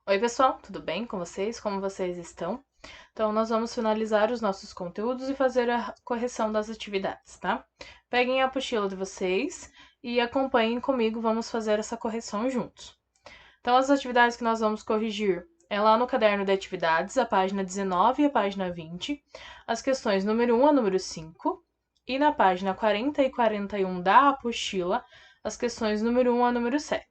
Oi, pessoal, tudo bem com vocês? Como vocês estão? Então, nós vamos finalizar os nossos conteúdos e fazer a correção das atividades, tá? Peguem a apostila de vocês e acompanhem comigo, vamos fazer essa correção juntos. Então, as atividades que nós vamos corrigir é lá no caderno de atividades, a página 19 e a página 20, as questões número 1 a número 5, e na página 40 e 41 da apostila, as questões número 1 a número 7.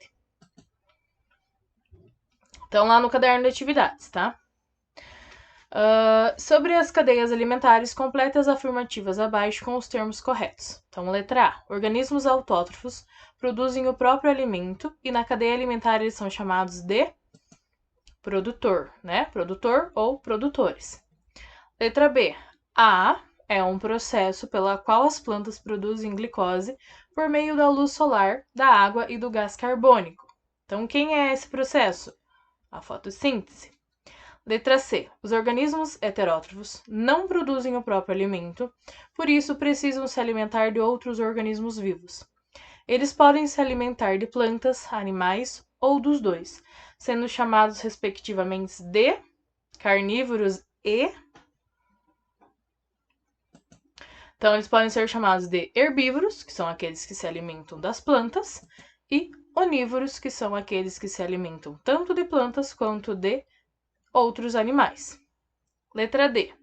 Então, lá no caderno de atividades, tá? Sobre as cadeias alimentares, complete as afirmativas abaixo com os termos corretos. Então, letra A. Organismos autótrofos produzem o próprio alimento e na cadeia alimentar eles são chamados de produtor, né? Produtor ou produtores. Letra B. A é um processo pela qual as plantas produzem glicose por meio da luz solar, da água e do gás carbônico. Então, quem é esse processo? A fotossíntese. Letra C. Os organismos heterótrofos não produzem o próprio alimento, por isso precisam se alimentar de outros organismos vivos. Eles podem se alimentar de plantas, animais ou dos dois, sendo chamados respectivamente de carnívoros e... Então, eles podem ser chamados de herbívoros, que são aqueles que se alimentam das plantas, e onívoros, que são aqueles que se alimentam tanto de plantas quanto de outros animais. Letra D.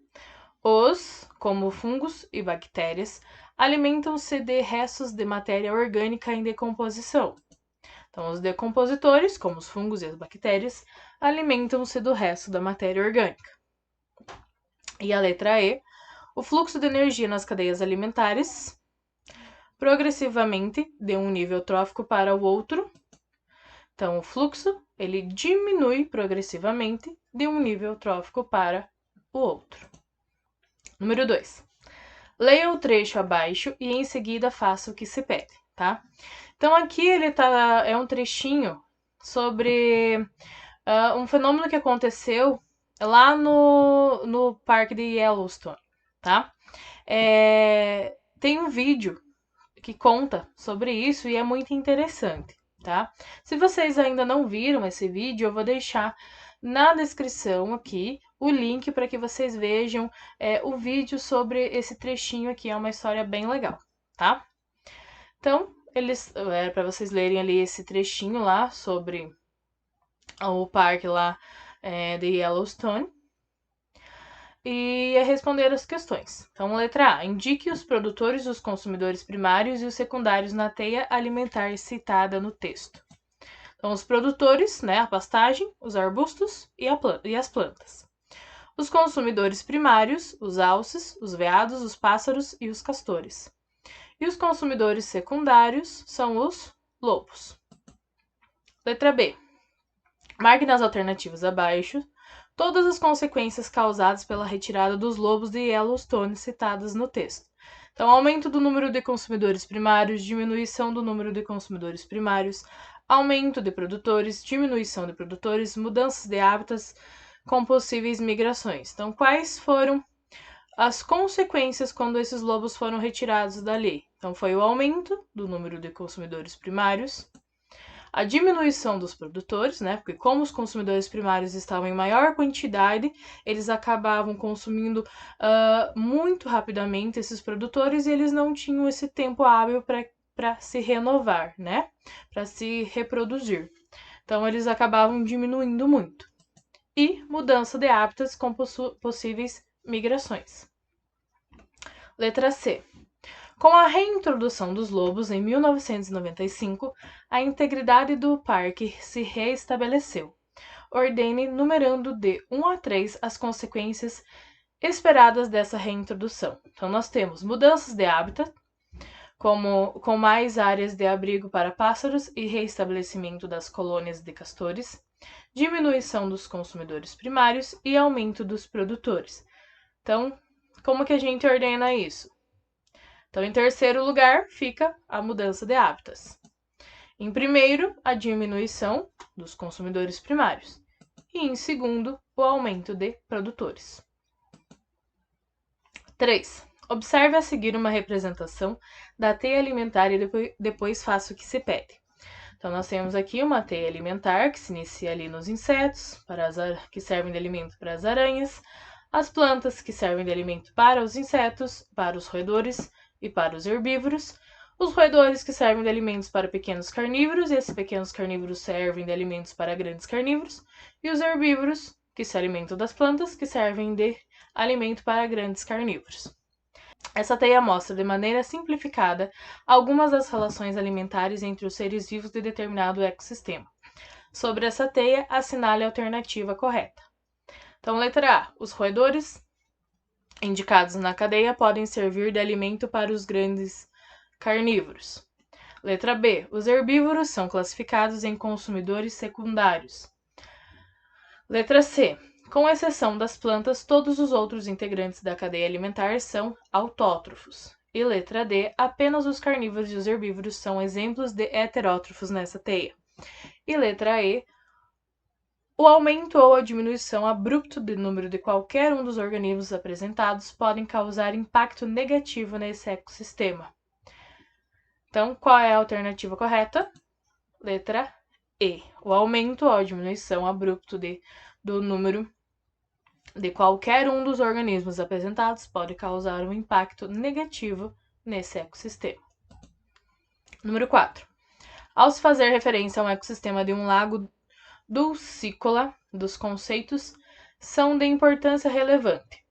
Os, como fungos e bactérias, alimentam-se de restos de matéria orgânica em decomposição. Então, os decompositores, como os fungos e as bactérias, alimentam-se do resto da matéria orgânica. E a letra E. O fluxo de energia nas cadeias alimentares, progressivamente, de um nível trófico para o outro. Então, o fluxo, ele diminui progressivamente de um nível trófico para o outro. Número 2. Leia o trecho abaixo e em seguida faça o que se pede, tá? Então, aqui é um trechinho sobre um fenômeno que aconteceu lá no parque de Yellowstone, tá? Tem um vídeo que conta sobre isso e é muito interessante, tá? Se vocês ainda não viram esse vídeo, eu vou deixar na descrição aqui o link para que vocês vejam o vídeo sobre esse trechinho aqui. É uma história bem legal, tá? Então, para vocês lerem ali esse trechinho lá sobre o parque lá de Yellowstone e responder as questões. Então, letra A. Indique os produtores, os consumidores primários e os secundários na teia alimentar citada no texto. Então, os produtores, né, a pastagem, os arbustos e as plantas. Os consumidores primários, os alces, os veados, os pássaros e os castores. E os consumidores secundários são os lobos. Letra B. Marque nas alternativas abaixo todas as consequências causadas pela retirada dos lobos de Yellowstone citadas no texto. Então, aumento do número de consumidores primários, diminuição do número de consumidores primários, aumento de produtores, diminuição de produtores, mudanças de hábitats com possíveis migrações. Então, quais foram as consequências quando esses lobos foram retirados dali? Então, foi o aumento do número de consumidores primários, a diminuição dos produtores, né? Porque como os consumidores primários estavam em maior quantidade, eles acabavam consumindo muito rapidamente esses produtores e eles não tinham esse tempo hábil para se renovar, né? Para se reproduzir. Então, eles acabavam diminuindo muito. E mudança de hábitats com possíveis migrações. Letra C. Com a reintrodução dos lobos em 1995, a integridade do parque se reestabeleceu. Ordene, numerando de 1 a 3, as consequências esperadas dessa reintrodução. Então, nós temos mudanças de hábitat, com mais áreas de abrigo para pássaros e reestabelecimento das colônias de castores, diminuição dos consumidores primários e aumento dos produtores. Então, como que a gente ordena isso? Então, em terceiro lugar, fica a mudança de hábitats. Em primeiro, a diminuição dos consumidores primários. E em segundo, o aumento de produtores. 3. Observe a seguir uma representação da teia alimentar e depois faça o que se pede. Então, nós temos aqui uma teia alimentar que se inicia ali nos insetos, que servem de alimento para as aranhas, as plantas que servem de alimento para os insetos, para os roedores e para os herbívoros, os roedores que servem de alimentos para pequenos carnívoros, e esses pequenos carnívoros servem de alimentos para grandes carnívoros, e os herbívoros, que se alimentam das plantas, que servem de alimento para grandes carnívoros. Essa teia mostra de maneira simplificada algumas das relações alimentares entre os seres vivos de determinado ecossistema. Sobre essa teia, assinale a alternativa correta. Então, letra A. Os roedores indicados na cadeia podem servir de alimento para os grandes carnívoros. Letra B. Os herbívoros são classificados em consumidores secundários. Letra C. Com exceção das plantas, todos os outros integrantes da cadeia alimentar são autótrofos. E letra D. Apenas os carnívoros e os herbívoros são exemplos de heterótrofos nessa teia. E letra E. O aumento ou a diminuição abrupto do número de qualquer um dos organismos apresentados podem causar impacto negativo nesse ecossistema. Então, qual é a alternativa correta? Letra E. O aumento ou a diminuição abrupto do número de qualquer um dos organismos apresentados pode causar um impacto negativo nesse ecossistema. Número 4. Ao se fazer referência a um ecossistema de um lago dulcícola, dos conceitos são de importância relevante: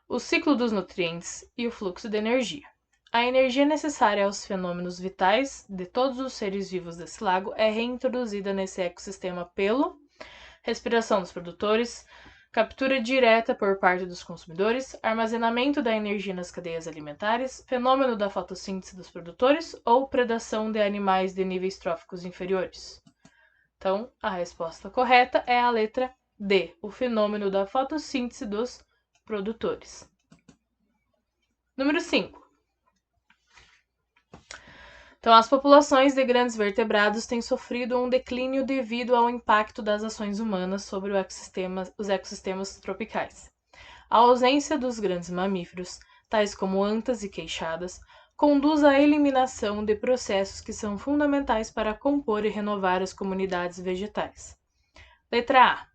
o ciclo dos nutrientes e o fluxo de energia. A energia necessária aos fenômenos vitais de todos os seres vivos desse lago é reintroduzida nesse ecossistema pelo respiração dos produtores, captura direta por parte dos consumidores, armazenamento da energia nas cadeias alimentares, fenômeno da fotossíntese dos produtores ou predação de animais de níveis tróficos inferiores. Então, a resposta correta é a letra D, o fenômeno da fotossíntese dos produtores. Número 5. Então, as populações de grandes vertebrados têm sofrido um declínio devido ao impacto das ações humanas sobre os ecossistemas tropicais. A ausência dos grandes mamíferos, tais como antas e queixadas, conduz à eliminação de processos que são fundamentais para compor e renovar as comunidades vegetais. Letra A.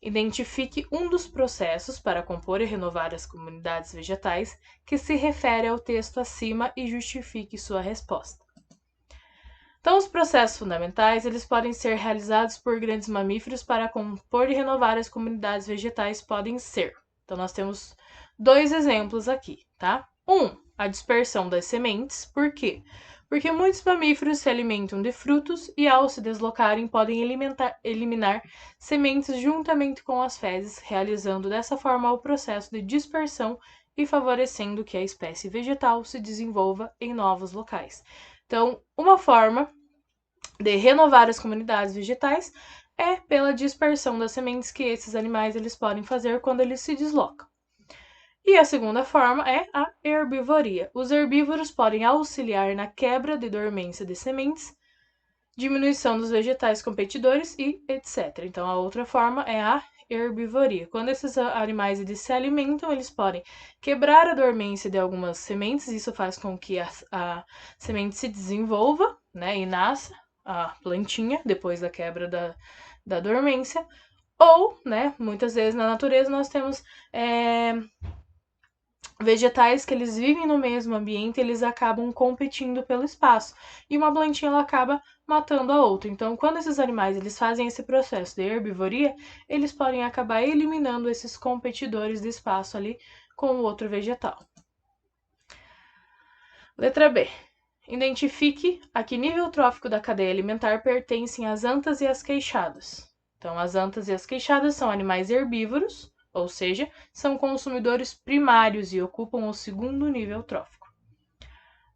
Identifique um dos processos para compor e renovar as comunidades vegetais que se refere ao texto acima e justifique sua resposta. Então, os processos fundamentais, eles podem ser realizados por grandes mamíferos para compor e renovar as comunidades vegetais, podem ser. Então, nós temos 2 exemplos aqui, tá? A dispersão das sementes. Por quê? Porque muitos mamíferos se alimentam de frutos e, ao se deslocarem, podem eliminar sementes juntamente com as fezes, realizando dessa forma o processo de dispersão e favorecendo que a espécie vegetal se desenvolva em novos locais. Então, uma forma de renovar as comunidades vegetais é pela dispersão das sementes que esses animais eles podem fazer quando eles se deslocam. E a segunda forma é a herbivoria. Os herbívoros podem auxiliar na quebra de dormência de sementes, diminuição dos vegetais competidores e etc. Então, a outra forma é a herbivoria. Quando esses animais eles se alimentam, eles podem quebrar a dormência de algumas sementes, isso faz com que a semente se desenvolva, né, e nasça a plantinha depois da quebra da dormência. Ou, né, muitas vezes na natureza nós temos vegetais que eles vivem no mesmo ambiente, eles acabam competindo pelo espaço. E uma plantinha ela acaba matando a outra. Então, quando esses animais eles fazem esse processo de herbivoria, eles podem acabar eliminando esses competidores de espaço ali com o outro vegetal. Letra B. Identifique a que nível trófico da cadeia alimentar pertencem as antas e as queixadas. Então, as antas e as queixadas são animais herbívoros, ou seja, são consumidores primários e ocupam o segundo nível trófico.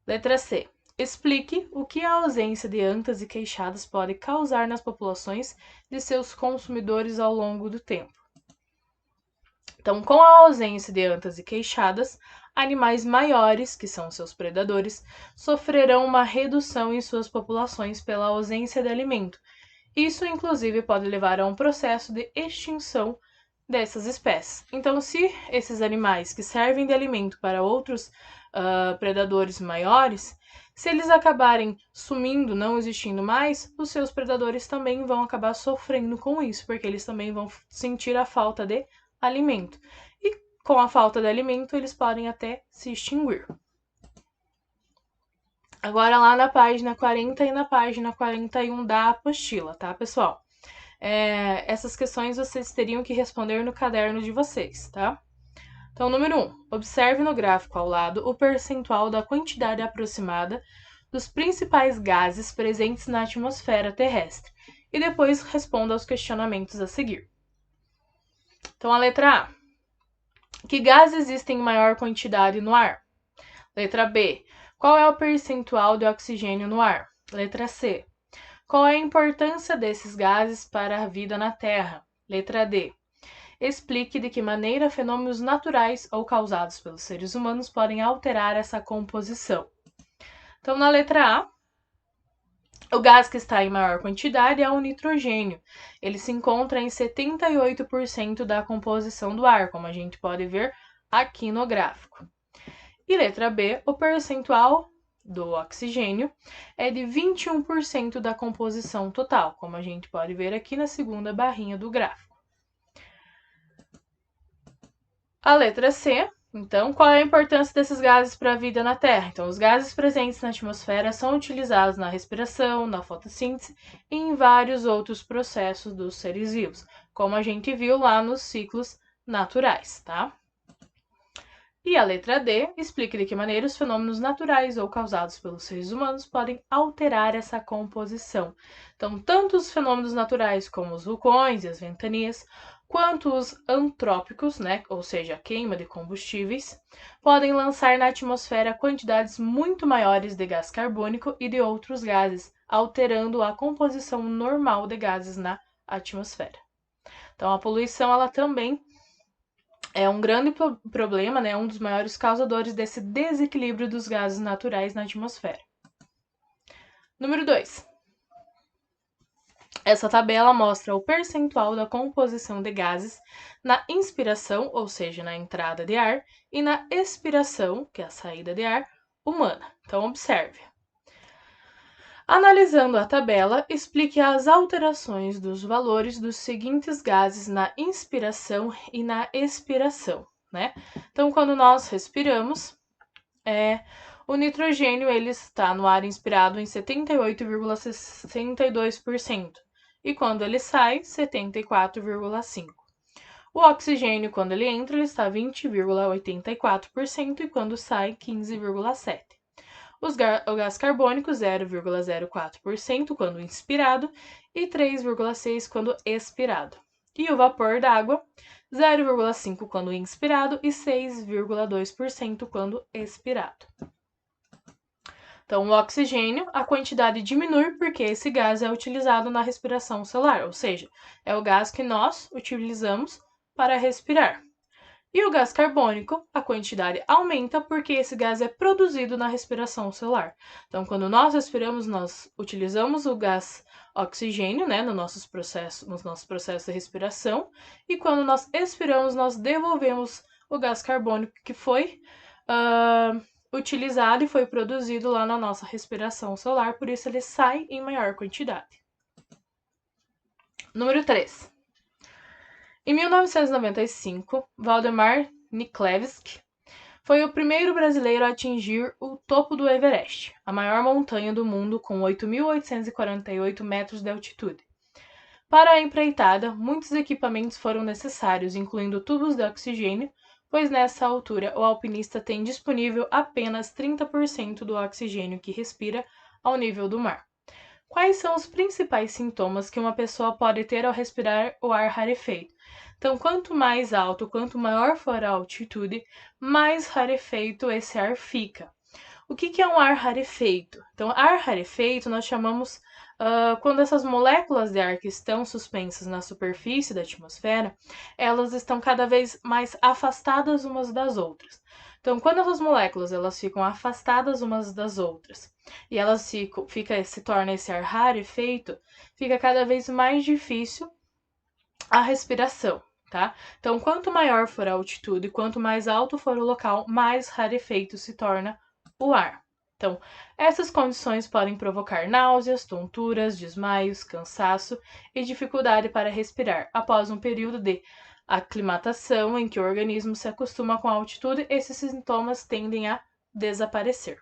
Letra C. Explique o que a ausência de antas e queixadas pode causar nas populações de seus consumidores ao longo do tempo. Então, com a ausência de antas e queixadas, animais maiores, que são seus predadores, sofrerão uma redução em suas populações pela ausência de alimento. Isso, inclusive, pode levar a um processo de extinção dessas espécies. Então, se esses animais que servem de alimento para outros predadores maiores, Se eles acabarem sumindo, não existindo mais, os seus predadores também vão acabar sofrendo com isso, porque eles também vão sentir a falta de alimento. E com a falta de alimento, eles podem até se extinguir. Agora lá na página 40 e na página 41 da apostila, tá, pessoal? Essas questões vocês teriam que responder no caderno de vocês, tá? Então, número 1. Observe no gráfico ao lado o percentual da quantidade aproximada dos principais gases presentes na atmosfera terrestre e depois responda aos questionamentos a seguir. Então, a letra A. Que gases existem em maior quantidade no ar? Letra B. Qual é o percentual de oxigênio no ar? Letra C. Qual é a importância desses gases para a vida na Terra? Letra D. Explique de que maneira fenômenos naturais ou causados pelos seres humanos podem alterar essa composição. Então, na letra A, o gás que está em maior quantidade é o nitrogênio. Ele se encontra em 78% da composição do ar, como a gente pode ver aqui no gráfico. E letra B, o percentual do oxigênio é de 21% da composição total, como a gente pode ver aqui na segunda barrinha do gráfico. A letra C, então, qual é a importância desses gases para a vida na Terra? Então, os gases presentes na atmosfera são utilizados na respiração, na fotossíntese e em vários outros processos dos seres vivos, como a gente viu lá nos ciclos naturais, tá? E a letra D, explique de que maneira os fenômenos naturais ou causados pelos seres humanos podem alterar essa composição. Então, tanto os fenômenos naturais como os vulcões e as ventanias, quanto os antrópicos, né, ou seja, a queima de combustíveis, podem lançar na atmosfera quantidades muito maiores de gás carbônico e de outros gases, alterando a composição normal de gases na atmosfera. Então, a poluição, ela também é um grande problema, né, um dos maiores causadores desse desequilíbrio dos gases naturais na atmosfera. Número 2. Essa tabela mostra o percentual da composição de gases na inspiração, ou seja, na entrada de ar, e na expiração, que é a saída de ar, humana. Então, observe. Analisando a tabela, explique as alterações dos valores dos seguintes gases na inspiração e na expiração, né? Então, quando nós respiramos, o nitrogênio ele está no ar inspirado em 78,62% e quando ele sai, 74,5%. O oxigênio, quando ele entra, ele está 20,84% e quando sai, 15,7%. O gás carbônico, 0,04% quando inspirado e 3,6% quando expirado. E o vapor d'água, 0,5% quando inspirado e 6,2% quando expirado. Então, o oxigênio, a quantidade diminui porque esse gás é utilizado na respiração celular, ou seja, é o gás que nós utilizamos para respirar. E o gás carbônico, a quantidade aumenta porque esse gás é produzido na respiração celular. Então, quando nós respiramos, nós utilizamos o gás oxigênio, né, nos nossos processos de respiração, e quando nós expiramos, nós devolvemos o gás carbônico que foi utilizado e foi produzido lá na nossa respiração celular, por isso ele sai em maior quantidade. Número 3. Em 1995, Valdemar Niklevski foi o primeiro brasileiro a atingir o topo do Everest, a maior montanha do mundo com 8.848 metros de altitude. Para a empreitada, muitos equipamentos foram necessários, incluindo tubos de oxigênio, pois nessa altura o alpinista tem disponível apenas 30% do oxigênio que respira ao nível do mar. Quais são os principais sintomas que uma pessoa pode ter ao respirar o ar rarefeito? Então, quanto mais alto, quanto maior for a altitude, mais rarefeito esse ar fica. O que é um ar rarefeito? Então, ar rarefeito nós chamamos quando essas moléculas de ar que estão suspensas na superfície da atmosfera, elas estão cada vez mais afastadas umas das outras. Então, quando essas moléculas elas ficam afastadas umas das outras e elas se torna esse ar rarefeito, fica cada vez mais difícil a respiração, tá? Então, quanto maior for a altitude, quanto mais alto for o local, mais rarefeito se torna o ar, Então, essas condições podem provocar náuseas, tonturas, desmaios, cansaço e dificuldade para respirar. Após um período de aclimatação em que o organismo se acostuma com a altitude, esses sintomas tendem a desaparecer.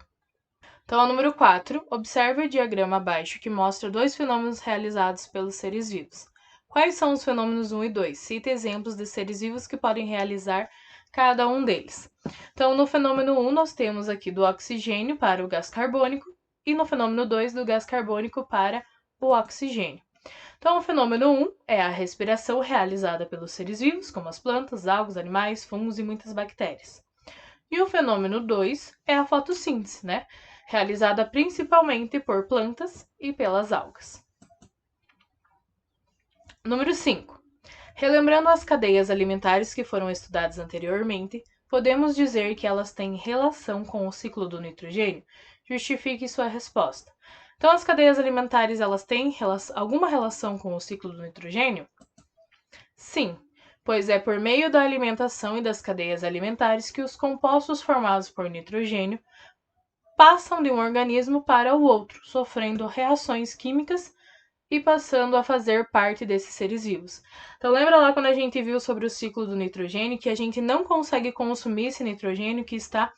Então, número 4, observe o diagrama abaixo que mostra dois fenômenos realizados pelos seres vivos. Quais são os fenômenos 1 e 2? Cite exemplos de seres vivos que podem realizar cada um deles. Então, no fenômeno 1, nós temos aqui do oxigênio para o gás carbônico e no fenômeno 2, do gás carbônico para o oxigênio. Então, o fenômeno 1 é a respiração realizada pelos seres vivos, como as plantas, algas, animais, fungos e muitas bactérias. E o fenômeno 2 é a fotossíntese, né? Realizada principalmente por plantas e pelas algas. Número 5. Relembrando as cadeias alimentares que foram estudadas anteriormente, podemos dizer que elas têm relação com o ciclo do nitrogênio? Justifique sua resposta. Então, as cadeias alimentares, elas têm alguma relação com o ciclo do nitrogênio? Sim, pois é por meio da alimentação e das cadeias alimentares que os compostos formados por nitrogênio passam de um organismo para o outro, sofrendo reações químicas e passando a fazer parte desses seres vivos. Então, lembra lá quando a gente viu sobre o ciclo do nitrogênio, que a gente não consegue consumir esse nitrogênio que está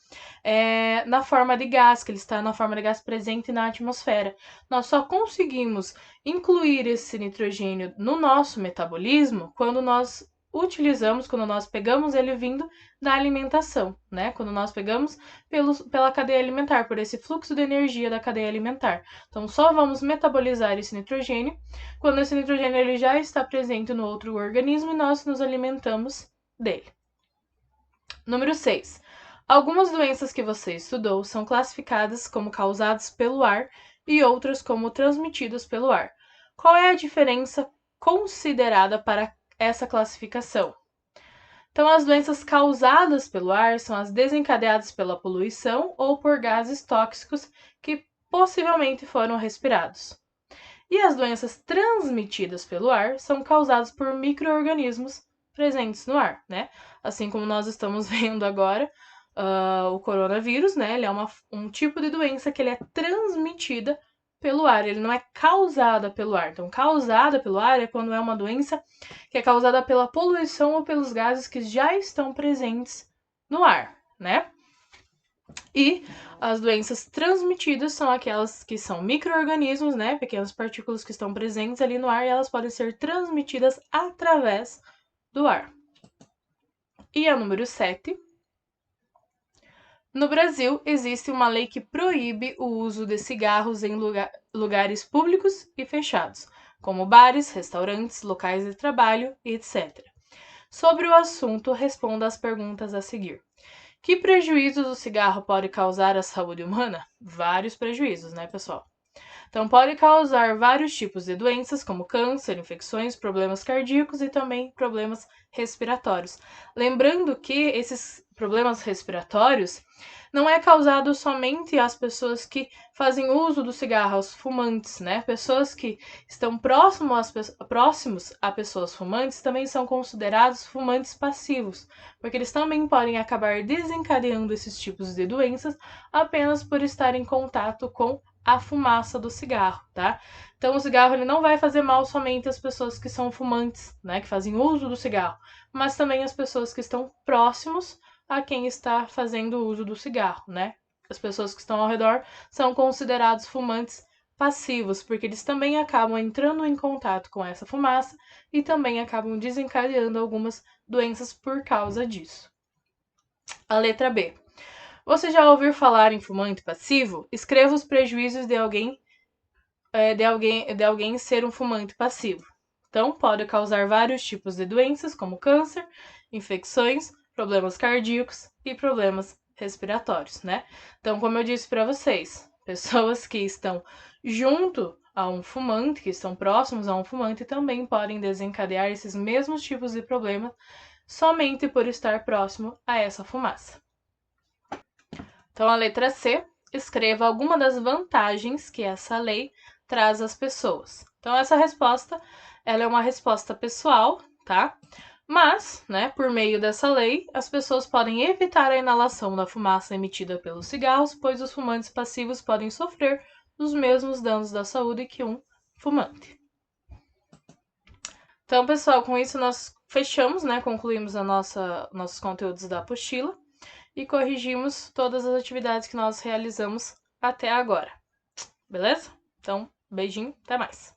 na forma de gás, que ele está na forma de gás presente na atmosfera. Nós só conseguimos incluir esse nitrogênio no nosso metabolismo quando nós utilizamos, quando nós pegamos ele vindo da alimentação, né? Quando nós pegamos pela cadeia alimentar, por esse fluxo de energia da cadeia alimentar. Então, só vamos metabolizar esse nitrogênio quando esse nitrogênio ele já está presente no outro organismo e nós nos alimentamos dele. Número 6. Algumas doenças que você estudou são classificadas como causadas pelo ar e outras como transmitidas pelo ar. Qual é a diferença considerada para essa classificação? Então, as doenças causadas pelo ar são as desencadeadas pela poluição ou por gases tóxicos que possivelmente foram respirados. E as doenças transmitidas pelo ar são causadas por micro-organismos presentes no ar, né? Assim como nós estamos vendo agora, o coronavírus, né? Ele é um tipo de doença que ele é transmitida pelo ar, ele não é causada pelo ar. Então, causada pelo ar é quando é uma doença que é causada pela poluição ou pelos gases que já estão presentes no ar, né? E as doenças transmitidas são aquelas que são micro-organismos, né? Pequenas partículas que estão presentes ali no ar e elas podem ser transmitidas através do ar. E a número 7. No Brasil, existe uma lei que proíbe o uso de cigarros em lugares públicos e fechados, como bares, restaurantes, locais de trabalho, etc. Sobre o assunto, responda às perguntas a seguir. Que prejuízos o cigarro pode causar à saúde humana? Vários prejuízos, né, pessoal? Então, pode causar vários tipos de doenças, como câncer, infecções, problemas cardíacos e também problemas respiratórios. Lembrando que esses problemas respiratórios não é causado somente às pessoas que fazem uso do cigarro, aos fumantes, né? Pessoas que estão próximos a pessoas fumantes também são considerados fumantes passivos, porque eles também podem acabar desencadeando esses tipos de doenças apenas por estar em contato com a fumaça do cigarro, tá? Então, o cigarro ele não vai fazer mal somente às pessoas que são fumantes, né? Que fazem uso do cigarro, mas também às pessoas que estão próximos a quem está fazendo uso do cigarro, né? As pessoas que estão ao redor são considerados fumantes passivos, porque eles também acabam entrando em contato com essa fumaça e também acabam desencadeando algumas doenças por causa disso. A letra B. Você já ouviu falar em fumante passivo? Escreva os prejuízos de alguém ser um fumante passivo. Então, pode causar vários tipos de doenças, como câncer, infecções, problemas cardíacos e problemas respiratórios, né? Então, como eu disse para vocês, pessoas que estão junto a um fumante, que estão próximos a um fumante, também podem desencadear esses mesmos tipos de problemas somente por estar próximo a essa fumaça. Então, a letra C, escreva alguma das vantagens que essa lei traz às pessoas. Então, essa resposta, ela é uma resposta pessoal, tá? Mas, né, por meio dessa lei, as pessoas podem evitar a inalação da fumaça emitida pelos cigarros, pois os fumantes passivos podem sofrer os mesmos danos da saúde que um fumante. Então, pessoal, com isso nós fechamos, né, concluímos nossos conteúdos da apostila e corrigimos todas as atividades que nós realizamos até agora. Beleza? Então, beijinho, até mais!